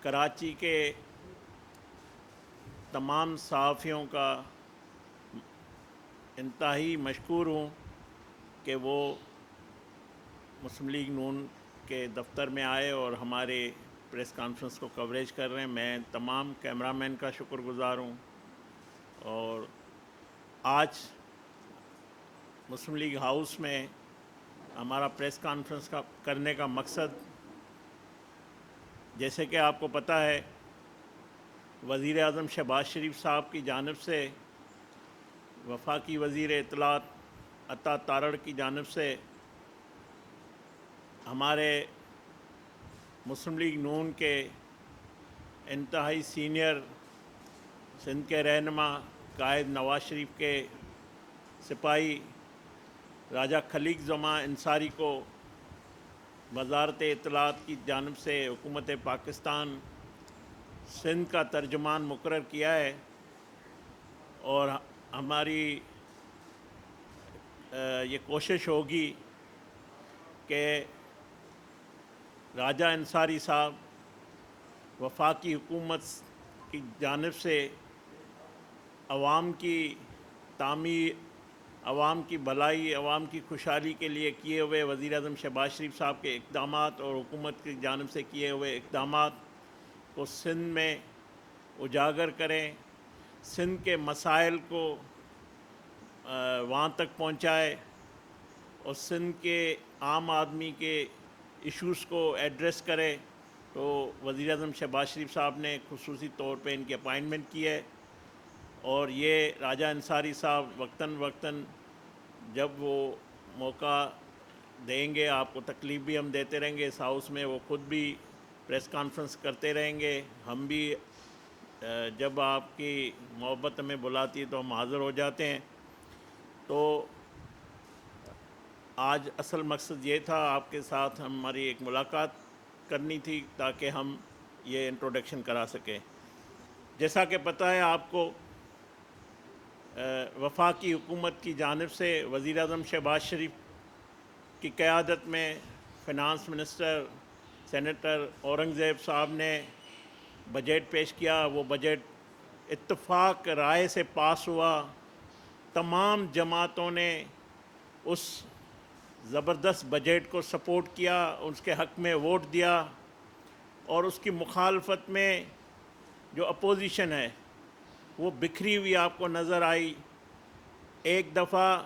کراچی کے تمام صحافیوں کا انتہائی مشکور ہوں کہ وہ مسلم لیگ نون کے دفتر میں آئے اور ہمارے پریس کانفرنس کو کوریج کر رہے ہیں۔ میں تمام کیمرہ مین کا شکر گزار ہوں۔ اور آج مسلم لیگ ہاؤس میں ہمارا پریس کانفرنس کرنے کا مقصد، جیسے کہ آپ کو پتہ ہے، وزیر اعظم شہباز شریف صاحب کی جانب سے وفاقی وزیر اطلاعات عطا تارڑ کی جانب سے ہمارے مسلم لیگ نون کے انتہائی سینئر سندھ کے رہنما قائد نواز شریف کے سپاہی راجہ خلیق زماں انصاری کو وزارت اطلاعات کی جانب سے حکومت پاکستان سندھ کا ترجمان مقرر کیا ہے، اور ہماری یہ کوشش ہوگی کہ راجہ انصاری صاحب وفاقی حکومت کی جانب سے عوام کی تعمیر، عوام کی بھلائی، عوام کی خوشحالی کے لیے کیے ہوئے وزیر اعظم شہباز شریف صاحب کے اقدامات اور حکومت کی جانب سے کیے ہوئے اقدامات کو سندھ میں اجاگر کریں، سندھ کے مسائل کو وہاں تک پہنچائے اور سندھ کے عام آدمی کے ایشوز کو ایڈریس کرے۔ تو وزیر اعظم شہباز شریف صاحب نے خصوصی طور پہ ان کی اپائنٹمنٹ کی ہے، اور یہ راجہ انصاری صاحب وقتاً وقتاً جب وہ موقع دیں گے، آپ کو تکلیف بھی ہم دیتے رہیں گے اس ہاؤس میں، وہ خود بھی پریس کانفرنس کرتے رہیں گے، ہم بھی جب آپ کی محبت ہمیں بلاتی ہے تو ہم حاضر ہو جاتے ہیں۔ تو آج اصل مقصد یہ تھا، آپ کے ساتھ ہماری ایک ملاقات کرنی تھی تاکہ ہم یہ انٹروڈکشن کرا سکیں۔ جیسا کہ پتہ ہے آپ کو، وفاقی حکومت کی جانب سے وزیر اعظم شہباز شریف کی قیادت میں فنانس منسٹر سینیٹر اورنگزیب صاحب نے بجٹ پیش کیا۔ وہ بجٹ اتفاق رائے سے پاس ہوا، تمام جماعتوں نے اس زبردست بجٹ کو سپورٹ کیا، اس کے حق میں ووٹ دیا، اور اس کی مخالفت میں جو اپوزیشن ہے وہ بکھری ہوئی آپ کو نظر آئی۔ ایک دفعہ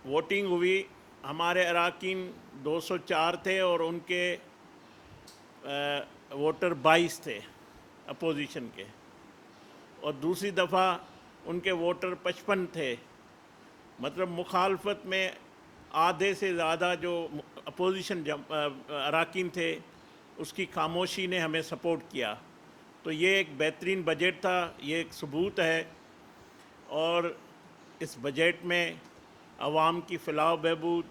ووٹنگ ہوئی، ہمارے اراکین 204 تھے اور ان کے ووٹر 22 تھے اپوزیشن کے، اور دوسری دفعہ ان کے ووٹر 55 تھے۔ مطلب مخالفت میں آدھے سے زیادہ جو اپوزیشن اراکین تھے، اس کی خاموشی نے ہمیں سپورٹ کیا۔ تو یہ ایک بہترین بجٹ تھا، یہ ایک ثبوت ہے، اور اس بجٹ میں عوام کی فلاح و بہبود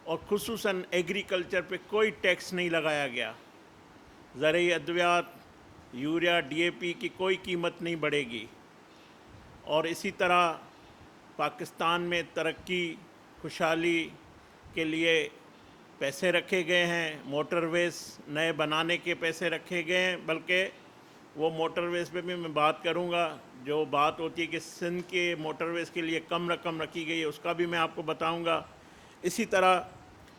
اور خصوصاً ایگریکلچر پہ کوئی ٹیکس نہیں لگایا گیا۔ زرعی ادویات، یوریا، ڈی اے پی کی کوئی قیمت نہیں بڑھے گی، اور اسی طرح پاکستان میں ترقی، خوشحالی کے لیے پیسے رکھے گئے ہیں، موٹر ویز نئے بنانے کے پیسے رکھے گئے ہیں، بلکہ وہ موٹر ویز پہ بھی میں بات کروں گا۔ جو بات ہوتی ہے کہ سندھ کے موٹر ویز کے لیے کم رقم رکھی گئی ہے، اس کا بھی میں آپ کو بتاؤں گا۔ اسی طرح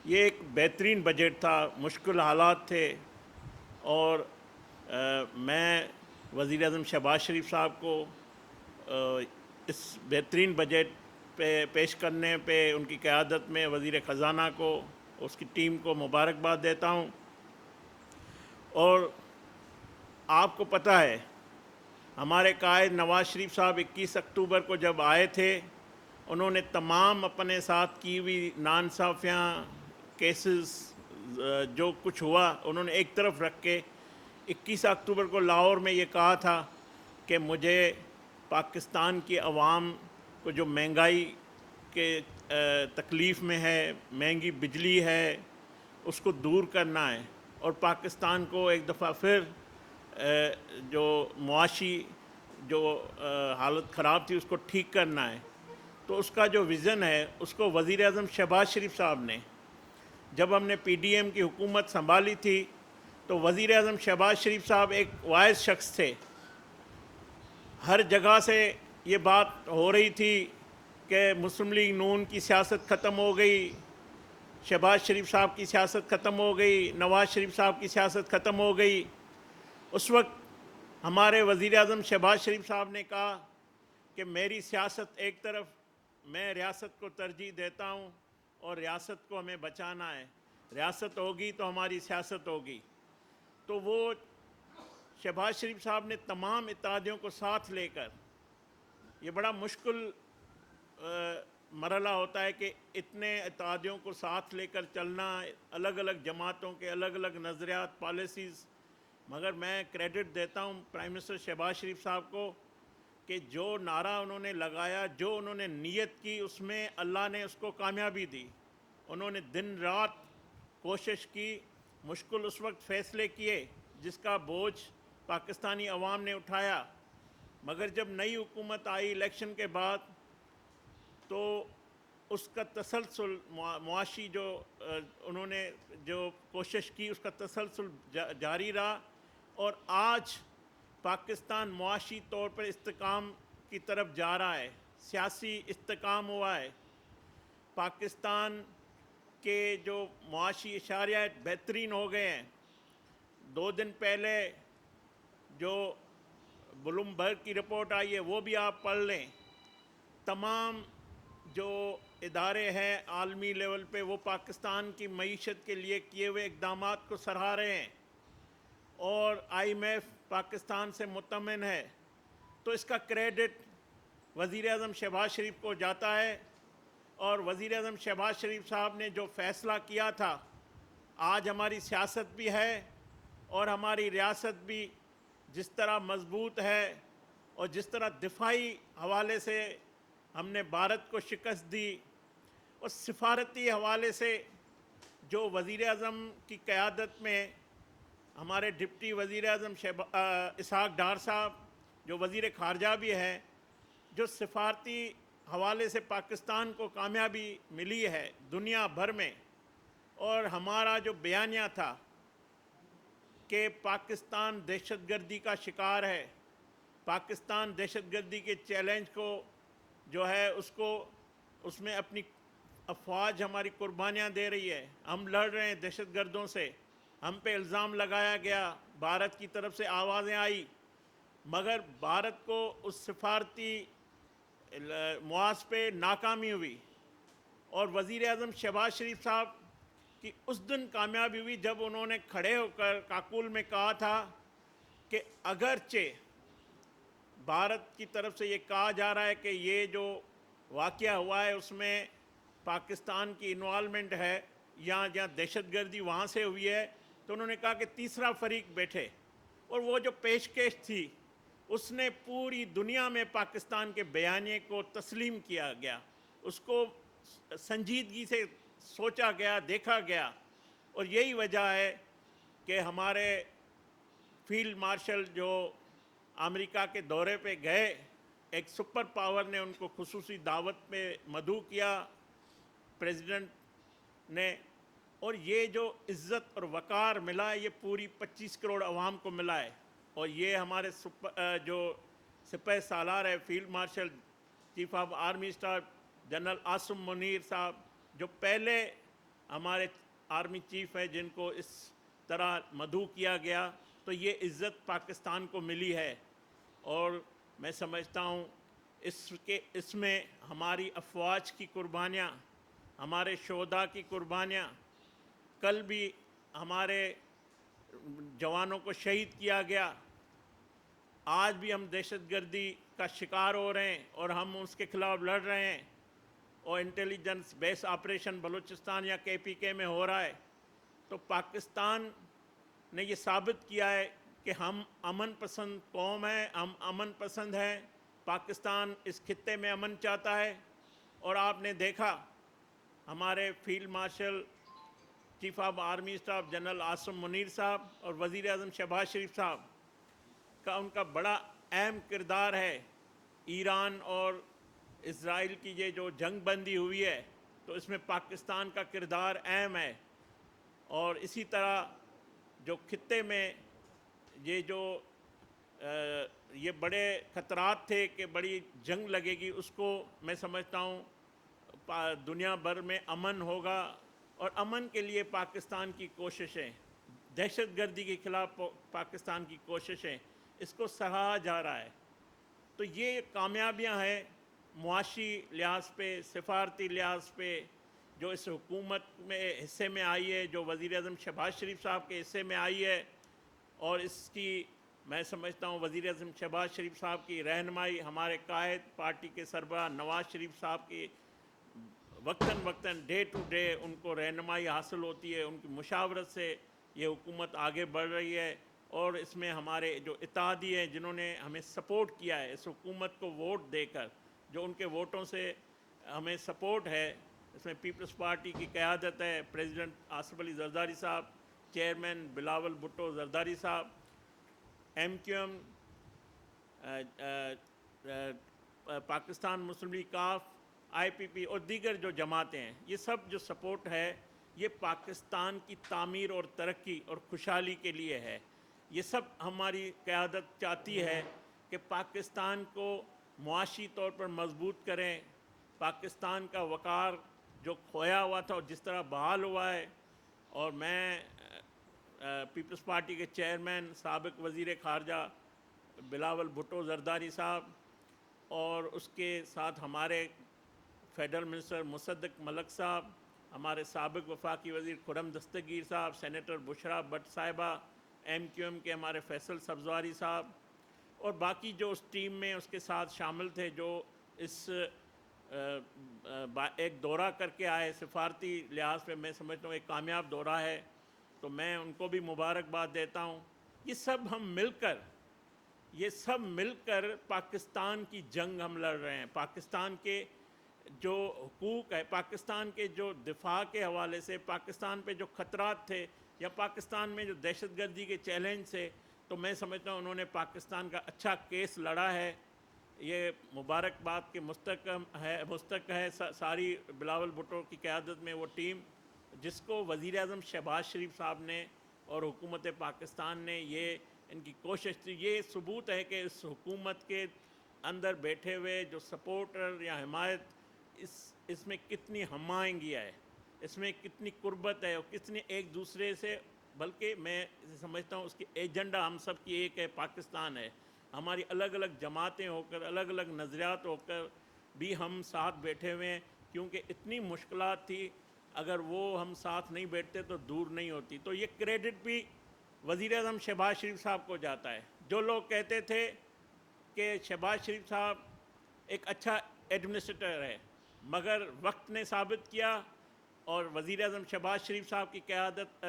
یہ ایک بہترین بجٹ تھا، مشکل حالات تھے، اور میں وزیر اعظم شہباز شریف صاحب کو اس بہترین بجٹ پہ پیش کرنے پہ ان کی قیادت میں وزیر خزانہ کو، اس کی ٹیم کو مبارکباد دیتا ہوں۔ اور آپ کو پتہ ہے، ہمارے قائد نواز شریف صاحب 21 اکتوبر کو جب آئے تھے، انہوں نے تمام اپنے ساتھ کی ہوئی ناانصافیاں، کیسز، جو کچھ ہوا، انہوں نے ایک طرف رکھ کے 21 اکتوبر کو لاہور میں یہ کہا تھا کہ مجھے پاکستان کی عوام کو جو مہنگائی کے تکلیف میں ہے، مہنگی بجلی ہے، اس کو دور کرنا ہے، اور پاکستان کو ایک دفعہ پھر جو معاشی جو حالت خراب تھی اس کو ٹھیک کرنا ہے۔ تو اس کا جو ویژن ہے، اس کو وزیر اعظم شہباز شریف صاحب نے، جب ہم نے پی ڈی ایم کی حکومت سنبھالی تھی، تو وزیر اعظم شہباز شریف صاحب ایک وائز شخص تھے. ہر جگہ سے یہ بات ہو رہی تھی کہ مسلم لیگ نون کی سیاست ختم ہو گئی، شہباز شریف صاحب کی سیاست ختم ہو گئی، نواز شریف صاحب کی سیاست ختم ہو گئی. اس وقت ہمارے وزیر اعظم شہباز شریف صاحب نے کہا کہ میری سیاست ایک طرف، میں ریاست کو ترجیح دیتا ہوں اور ریاست کو ہمیں بچانا ہے، ریاست ہوگی تو ہماری سیاست ہوگی. تو وہ شہباز شریف صاحب نے تمام اتحادیوں کو ساتھ لے کر، یہ بڑا مشکل مرحلہ ہوتا ہے کہ اتنے اتحادیوں کو ساتھ لے کر چلنا، الگ الگ جماعتوں کے الگ الگ نظریات، پالیسیز، مگر میں کریڈٹ دیتا ہوں پرائم منسٹر شہباز شریف صاحب کو کہ جو نعرہ انہوں نے لگایا، جو انہوں نے نیت کی، اس میں اللہ نے اس کو کامیابی دی. انہوں نے دن رات کوشش کی، مشکل اس وقت فیصلے کیے جس کا بوجھ پاکستانی عوام نے اٹھایا. مگر جب نئی حکومت آئی الیکشن کے بعد تو اس کا تسلسل معاشی جو انہوں نے جو کوشش کی اس کا تسلسل جاری رہا، اور آج پاکستان معاشی طور پر استحکام کی طرف جا رہا ہے، سیاسی استحکام ہوا ہے. پاکستان کے جو معاشی اشاریات بہترین ہو گئے ہیں. 2 دن پہلے جو بلومبرگ کی رپورٹ آئی ہے وہ بھی آپ پڑھ لیں. تمام جو ادارے ہیں عالمی لیول پہ وہ پاکستان کی معیشت کے لیے کیے ہوئے اقدامات کو سراہ رہے ہیں، اور IMF پاکستان سے مطمئن ہے. تو اس کا کریڈٹ وزیر اعظم شہباز شریف کو جاتا ہے. اور وزیر اعظم شہباز شریف صاحب نے جو فیصلہ کیا تھا، آج ہماری سیاست بھی ہے اور ہماری ریاست بھی جس طرح مضبوط ہے، اور جس طرح دفاعی حوالے سے ہم نے بھارت کو شکست دی، اور سفارتی حوالے سے جو وزیر اعظم کی قیادت میں ہمارے ڈپٹی وزیر اعظم اسحاق ڈار صاحب جو وزیر خارجہ بھی ہیں، جو سفارتی حوالے سے پاکستان کو کامیابی ملی ہے دنیا بھر میں. اور ہمارا جو بیانیہ تھا کہ پاکستان دہشت گردی کا شکار ہے، پاکستان دہشت گردی کے چیلنج کو جو ہے اس میں اپنی افواج ہماری قربانیاں دے رہی ہے، ہم لڑ رہے ہیں دہشت گردوں سے. ہم پہ الزام لگایا گیا، بھارت کی طرف سے آوازیں آئی، مگر بھارت کو اس سفارتی معاذ پہ ناکامی ہوئی. اور وزیر اعظم شہباز شریف صاحب کی اس دن کامیابی ہوئی جب انہوں نے کھڑے ہو کر کاکول میں کہا تھا کہ اگرچہ بھارت کی طرف سے یہ کہا جا رہا ہے کہ یہ جو واقعہ ہوا ہے اس میں پاکستان کی انوالومنٹ ہے، یا دہشت گردی وہاں سے ہوئی ہے، تو انہوں نے کہا کہ تیسرا فریق بیٹھے. اور وہ جو پیشکش تھی اس نے پوری دنیا میں پاکستان کے بیانیے کو تسلیم کیا گیا، اس کو سنجیدگی سے سوچا گیا، دیکھا گیا. اور یہی وجہ ہے کہ ہمارے فیلڈ مارشل جو امریکہ کے دورے پہ گئے، ایک سپر پاور نے ان کو خصوصی دعوت پہ مدعو کیا پریزیڈنٹ نے، اور یہ جو عزت اور وقار ملا ہے یہ پوری 25 کروڑ عوام کو ملا ہے. اور یہ ہمارے جو سپہ سالار ہے field marshal chief of army staff general Asim Munir صاحب، جو پہلے ہمارے آرمی چیف ہیں جن کو اس طرح مدعو کیا گیا، تو یہ عزت پاکستان کو ملی ہے. اور میں سمجھتا ہوں اس میں ہماری افواج کی قربانیاں، ہمارے شہداء کی قربانیاں، کل بھی ہمارے جوانوں کو شہید کیا گیا، آج بھی ہم دہشت گردی کا شکار ہو رہے ہیں اور ہم اس کے خلاف لڑ رہے ہیں. اور انٹیلیجنس بیس آپریشن بلوچستان یا KPK میں ہو رہا ہے. تو پاکستان نے یہ ثابت کیا ہے کہ ہم امن پسند قوم ہیں، ہم امن پسند ہیں. پاکستان اس خطے میں امن چاہتا ہے. اور آپ نے دیکھا ہمارے field marshal chief of army staff general Asim Munir صاحب اور وزیر اعظم شہباز شریف صاحب کا ان کا بڑا اہم کردار ہے. ایران اور اسرائیل کی یہ جو جنگ بندی ہوئی ہے تو اس میں پاکستان کا کردار اہم ہے. اور اسی طرح جو خطے میں یہ بڑے خطرات تھے کہ بڑی جنگ لگے گی، اس کو میں سمجھتا ہوں دنیا بھر میں امن ہوگا، اور امن کے لیے پاکستان کی کوششیں، دہشت گردی کے خلاف پاکستان کی کوششیں، اس کو سراہا جا رہا ہے۔ تو یہ کامیابیاں ہیں معاشی لحاظ پہ، سفارتی لحاظ پہ، جو اس حکومت میں حصے میں آئی ہے، جو وزیر اعظم شہباز شریف صاحب کے حصے میں آئی ہے، اور اس کی میں سمجھتا ہوں وزیر اعظم شہباز شریف صاحب کی رہنمائی، ہمارے قائد پارٹی کے سربراہ نواز شریف صاحب کی وقتاً ڈے ٹو ڈے ان کو رہنمائی حاصل ہوتی ہے، ان کی مشاورت سے یہ حکومت آگے بڑھ رہی ہے۔ اور اس میں ہمارے جو اتحادی ہیں، جنہوں نے ہمیں سپورٹ کیا ہے اس حکومت کو ووٹ دے کر، جو ان کے ووٹوں سے ہمیں سپورٹ ہے، اس میں پیپلز پارٹی کی قیادت ہے، پریزیڈنٹ آصف علی زرداری صاحب، چیئرمین بلاول بھٹو زرداری صاحب، ایم کیو ایم، پاکستان مسلم لیگ کاف، آئی پی پی اور دیگر جو جماعتیں ہیں، یہ سب جو سپورٹ ہے یہ پاکستان کی تعمیر اور ترقی اور خوشحالی کے لیے ہے۔ یہ سب ہماری قیادت چاہتی ہے کہ پاکستان کو معاشی طور پر مضبوط کریں، پاکستان کا وقار جو کھویا ہوا تھا اور جس طرح بحال ہوا ہے۔ اور میں پیپلز پارٹی کے چیئرمین سابق وزیر خارجہ بلاول بھٹو زرداری صاحب، اور اس کے ساتھ ہمارے فیڈرل منسٹر مصدق ملک صاحب، ہمارے سابق وفاقی وزیر خرم دستگیر صاحب، سینیٹر بشرا بٹ صاحبہ، ایم کیو ایم کے ہمارے فیصل سبزواری صاحب، اور باقی جو اس ٹیم میں اس کے ساتھ شامل تھے، جو اس ایک دورہ کر کے آئے سفارتی لحاظ پہ، میں سمجھتا ہوں ایک کامیاب دورہ ہے، تو میں ان کو بھی مبارکباد دیتا ہوں۔ یہ سب مل کر پاکستان کی جنگ ہم لڑ رہے ہیں، پاکستان کے جو حقوق ہے، پاکستان کے جو دفاع کے حوالے سے، پاکستان پہ جو خطرات تھے، یا پاکستان میں جو دہشت گردی کے چیلنج سے، تو میں سمجھتا ہوں انہوں نے پاکستان کا اچھا کیس لڑا ہے۔ یہ مبارکباد کے مستحق ہے ساری بلاول بھٹو کی قیادت میں وہ ٹیم، جس کو وزیر اعظم شہباز شریف صاحب نے اور حکومت پاکستان نے، یہ ان کی کوشش تھی۔ یہ ثبوت ہے کہ اس حکومت کے اندر بیٹھے ہوئے جو سپورٹر یا حمایت، اس میں کتنی ہم آہنگی ہے، اس میں کتنی قربت ہے، اور کتنی ایک دوسرے سے، بلکہ میں سمجھتا ہوں اس کی ایجنڈا ہم سب کی ایک ہے، پاکستان ہے۔ ہماری الگ الگ جماعتیں ہو کر، الگ الگ نظریات ہو کر بھی ہم ساتھ بیٹھے ہوئے ہیں، کیونکہ اتنی مشکلات تھی، اگر وہ ہم ساتھ نہیں بیٹھتے تو دور نہیں ہوتی۔ تو یہ کریڈٹ بھی وزیر اعظم شہباز شریف صاحب کو جاتا ہے۔ جو لوگ کہتے تھے کہ شہباز شریف صاحب ایک اچھا ایڈمنسٹریٹر ہے، مگر وقت نے ثابت کیا، اور وزیر اعظم شہباز شریف صاحب کی قیادت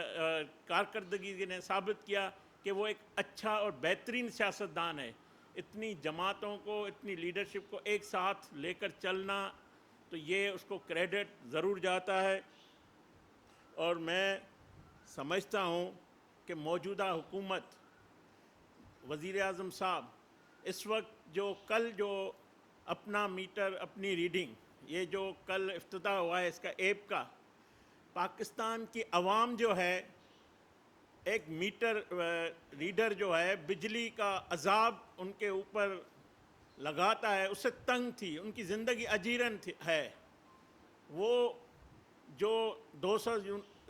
کارکردگی نے ثابت کیا کہ وہ ایک اچھا اور بہترین سیاستدان ہے۔ اتنی جماعتوں کو، اتنی لیڈرشپ کو ایک ساتھ لے کر چلنا، تو یہ اس کو کریڈٹ ضرور جاتا ہے۔ اور میں سمجھتا ہوں کہ موجودہ حکومت، وزیر اعظم صاحب اس وقت کل جو اپنا میٹر، اپنی ریڈنگ، یہ جو کل افتتاح ہوا ہے اس کا ایپ کا، پاکستان کی عوام جو ہے، ایک میٹر ریڈر جو ہے، بجلی کا عذاب ان کے اوپر لگاتا ہے، اس سے تنگ تھی، ان کی زندگی اجیرن ہے۔ وہ جو 200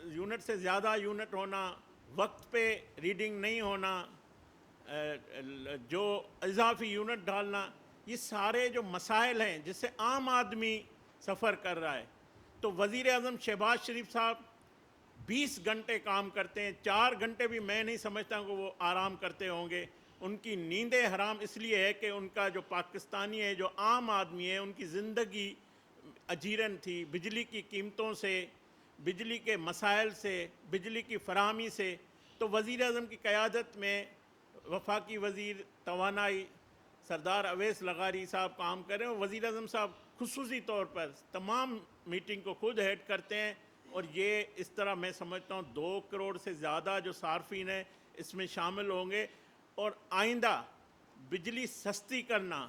یونٹ سے زیادہ یونٹ ہونا، وقت پہ ریڈنگ نہیں ہونا، جو اضافی یونٹ ڈالنا، یہ سارے جو مسائل ہیں جس سے عام آدمی سفر کر رہا ہے، تو وزیر اعظم شہباز شریف صاحب 20 گھنٹے کام کرتے ہیں، 4 گھنٹے بھی میں نہیں سمجھتا کہ وہ آرام کرتے ہوں گے۔ ان کی نیندیں حرام اس لیے ہے کہ ان کا جو پاکستانی ہے، جو عام آدمی ہے، ان کی زندگی اجیرن تھی، بجلی کی قیمتوں سے، بجلی کے مسائل سے، بجلی کی فراہمی سے۔ تو وزیر اعظم کی قیادت میں وفاقی وزیر توانائی سردار اویس لغاری صاحب کام کریں، اور وزیر اعظم صاحب خصوصی طور پر تمام میٹنگ کو خود ہیڈ کرتے ہیں، اور یہ اس طرح میں سمجھتا ہوں 2 کروڑ سے زیادہ جو صارفین ہیں اس میں شامل ہوں گے۔ اور آئندہ بجلی سستی کرنا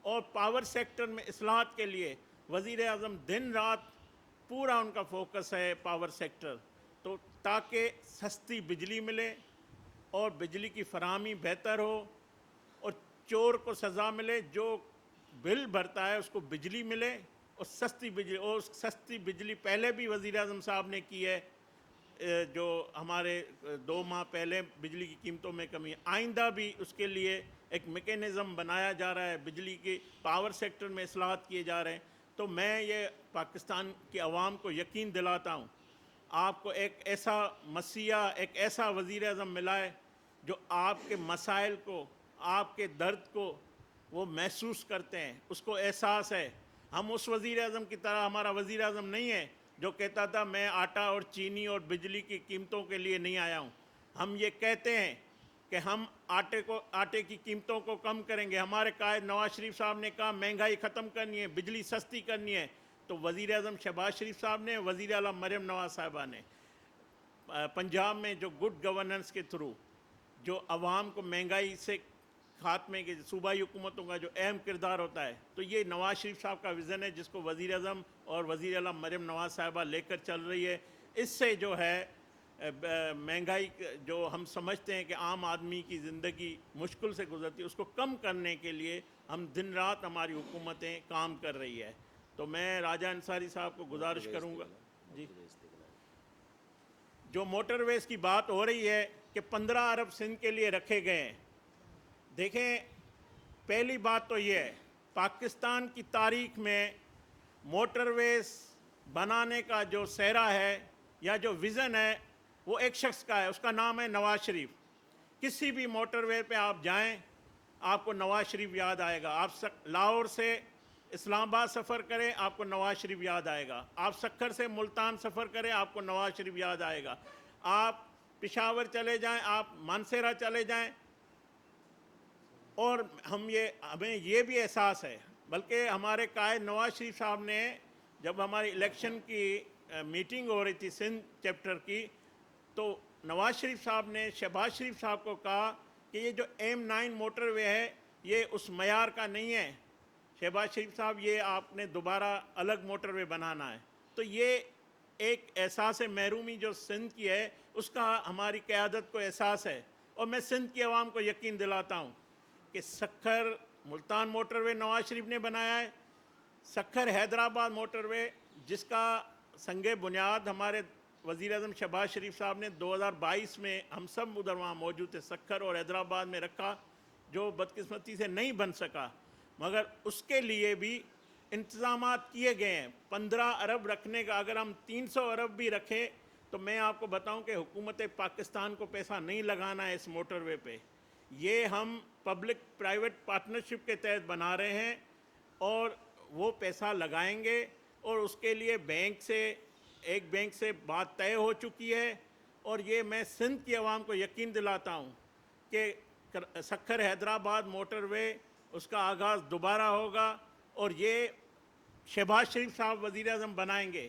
اور پاور سیکٹر میں اصلاحات کے لیے وزیر اعظم دن رات پورا ان کا فوکس ہے پاور سیکٹر، تو تاکہ سستی بجلی ملے، اور بجلی کی فراہمی بہتر ہو اور چور کو سزا ملے، جو بل بھرتا ہے اس کو بجلی ملے اور سستی بجلی، اور سستی بجلی پہلے بھی وزیر اعظم صاحب نے کی ہے، جو ہمارے 2 ماہ پہلے بجلی کی قیمتوں میں کمی ہے، آئندہ بھی اس کے لیے ایک میکینزم بنایا جا رہا ہے، بجلی کی پاور سیکٹر میں اصلاحات کیے جا رہے ہیں۔ تو میں یہ پاکستان کی عوام کو یقین دلاتا ہوں، آپ کو ایک ایسا مسیحا، ایک ایسا وزیر اعظم ملا ہے جو آپ کے مسائل کو، آپ کے درد کو وہ محسوس کرتے ہیں، اس کو احساس ہے۔ ہم اس وزیر اعظم کی طرح، ہمارا وزیر اعظم نہیں ہے جو کہتا تھا میں آٹا اور چینی اور بجلی کی قیمتوں کے لیے نہیں آیا ہوں۔ ہم یہ کہتے ہیں کہ ہم آٹے کی قیمتوں کو کم کریں گے۔ ہمارے قائد نواز شریف صاحب نے کہا مہنگائی ختم کرنی ہے، بجلی سستی کرنی ہے، تو وزیر اعظم شہباز شریف صاحب نے، وزیر اعلیٰ مریم نواز صاحبہ نے پنجاب میں جو گڈ گورننس کے تھرو جو عوام کو مہنگائی سے خاتمے کے، صوبائی حکومتوں کا جو اہم کردار ہوتا ہے، تو یہ نواز شریف صاحب کا ویژن ہے جس کو وزیر اعظم اور وزیر اعلیٰ مریم نواز صاحبہ لے کر چل رہی ہے۔ اس سے جو ہے مہنگائی جو ہم سمجھتے ہیں کہ عام آدمی کی زندگی مشکل سے گزرتی ہے، اس کو کم کرنے کے لیے ہم دن رات ہماری حکومتیں کام کر رہی ہے۔ تو میں راجہ انصاری صاحب کو گزارش کروں گا، جی، جو موٹر ویز کی بات ہو رہی ہے کہ 15 ارب سندھ کے لیے رکھے گئے ہیں۔ دیکھیں، پہلی بات تو یہ ہے، پاکستان کی تاریخ میں موٹر ویز بنانے کا جو سہرا ہے یا جو ویژن ہے وہ ایک شخص کا ہے، اس کا نام ہے نواز شریف۔ کسی بھی موٹر وے پہ آپ جائیں آپ کو نواز شریف یاد آئے گا۔ آپ لاہور سے اسلام آباد سفر کریں آپ کو نواز شریف یاد آئے گا، آپ سکھر سے ملتان سفر کریں آپ کو نواز شریف یاد آئے گا، آپ پشاور چلے جائیں، آپ مانسہرہ چلے جائیں۔ اور ہمیں یہ بھی احساس ہے، بلکہ ہمارے قائد نواز شریف صاحب نے جب ہماری الیکشن کی میٹنگ ہو رہی تھی سندھ چیپٹر کی، تو نواز شریف صاحب نے شہباز شریف صاحب کو کہا کہ یہ جو M9 موٹر وے ہے یہ اس معیار کا نہیں ہے، شہباز شریف صاحب یہ آپ نے دوبارہ الگ موٹر وے بنانا ہے۔ تو یہ ایک احساس محرومی جو سندھ کی ہے اس کا ہماری قیادت کو احساس ہے، اور میں سندھ کی عوام کو یقین دلاتا ہوں کہ سکھر ملتان موٹر وے نواز شریف نے بنایا ہے، سکھر حیدرآباد موٹر وے جس کا سنگ بنیاد ہمارے وزیر اعظم شہباز شریف صاحب نے 2022 میں، ہم سب ادھر وہاں موجود تھے، سکھر اور حیدرآباد میں رکھا، جو بدقسمتی سے نہیں بن سکا، مگر اس کے لیے بھی انتظامات کیے گئے ہیں۔ 15 ارب رکھنے کا، اگر ہم 300 ارب بھی رکھیں تو میں آپ کو بتاؤں کہ حکومت پاکستان کو پیسہ نہیں لگانا ہے اس موٹر وے پہ، یہ ہم پبلک پرائیویٹ پارٹنرشپ کے تحت بنا رہے ہیں، اور وہ پیسہ لگائیں گے، اور اس کے لیے ایک بینک سے بات طے ہو چکی ہے، اور یہ میں سندھ کی عوام کو یقین دلاتا ہوں کہ سکھر حیدرآباد موٹر وے اس کا آغاز دوبارہ ہوگا، اور یہ شہباز شریف صاحب وزیر اعظم بنائیں گے۔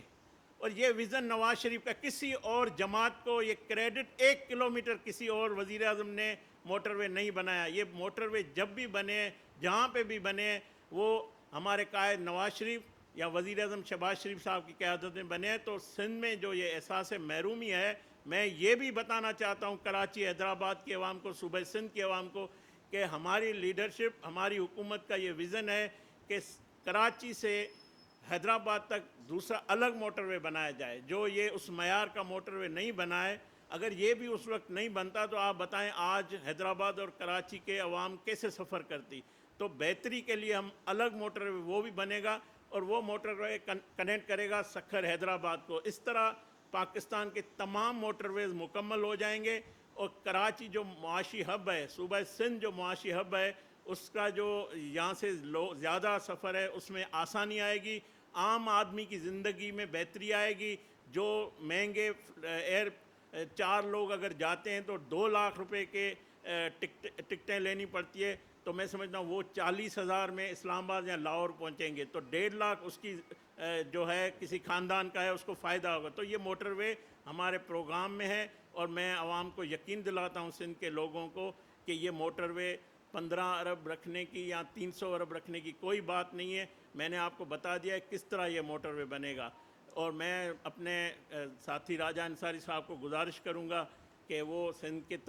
اور یہ ویژن نواز شریف کا، کسی اور جماعت کو یہ کریڈٹ 1 کلومیٹر کسی اور وزیر اعظم نے موٹر وے نہیں بنایا۔ یہ موٹر وے جب بھی بنے، جہاں پہ بھی بنے، وہ ہمارے قائد نواز شریف یا وزیر اعظم شہباز شریف صاحب کی قیادت میں بنے ہیں۔ تو سندھ میں جو یہ احساس محرومی ہے، میں یہ بھی بتانا چاہتا ہوں کراچی حیدرآباد کی عوام کو، صوبہ سندھ کی عوام کو، کہ ہماری لیڈرشپ، ہماری حکومت کا یہ ویژن ہے کہ کراچی سے حیدرآباد تک دوسرا الگ موٹر وے بنایا جائے، جو یہ اس معیار کا موٹر وے نہیں بنا ہے۔ اگر یہ بھی اس وقت نہیں بنتا تو آپ بتائیں آج حیدرآباد اور کراچی کے عوام کیسے سفر کرتی۔ تو بہتری کے لیے ہم الگ موٹر وے وہ بھی بنے گا، اور وہ موٹر وے کنیکٹ کرے گا سکھر حیدرآباد کو۔ اس طرح پاکستان کے تمام موٹر ویز مکمل ہو جائیں گے، اور کراچی جو معاشی ہب ہے، صوبہ سندھ جو معاشی ہب ہے، اس کا جو یہاں سے زیادہ سفر ہے اس میں آسانی آئے گی، عام آدمی کی زندگی میں بہتری آئے گی۔ جو مہنگے 4 لوگ اگر جاتے ہیں تو 2 لاکھ روپے کے ٹکٹیں لینی پڑتی ہے، تو میں سمجھتا ہوں وہ 40,000 میں اسلام آباد یا لاہور پہنچیں گے، تو 1.5 لاکھ اس کی جو ہے کسی خاندان کا ہے، اس کو فائدہ ہوگا۔ تو یہ موٹر وے ہمارے پروگرام میں ہے، اور میں عوام کو یقین دلاتا ہوں، سندھ کے لوگوں کو، کہ یہ موٹر وے 15 ارب رکھنے کی یا 300 ارب رکھنے کی کوئی بات نہیں ہے۔ میں نے آپ کو بتا دیا ہے کس طرح یہ موٹر وے بنے گا، اور میں اپنے ساتھی راجہ انصاری صاحب کو گزارش کروں گا کہ وہ سندھ کے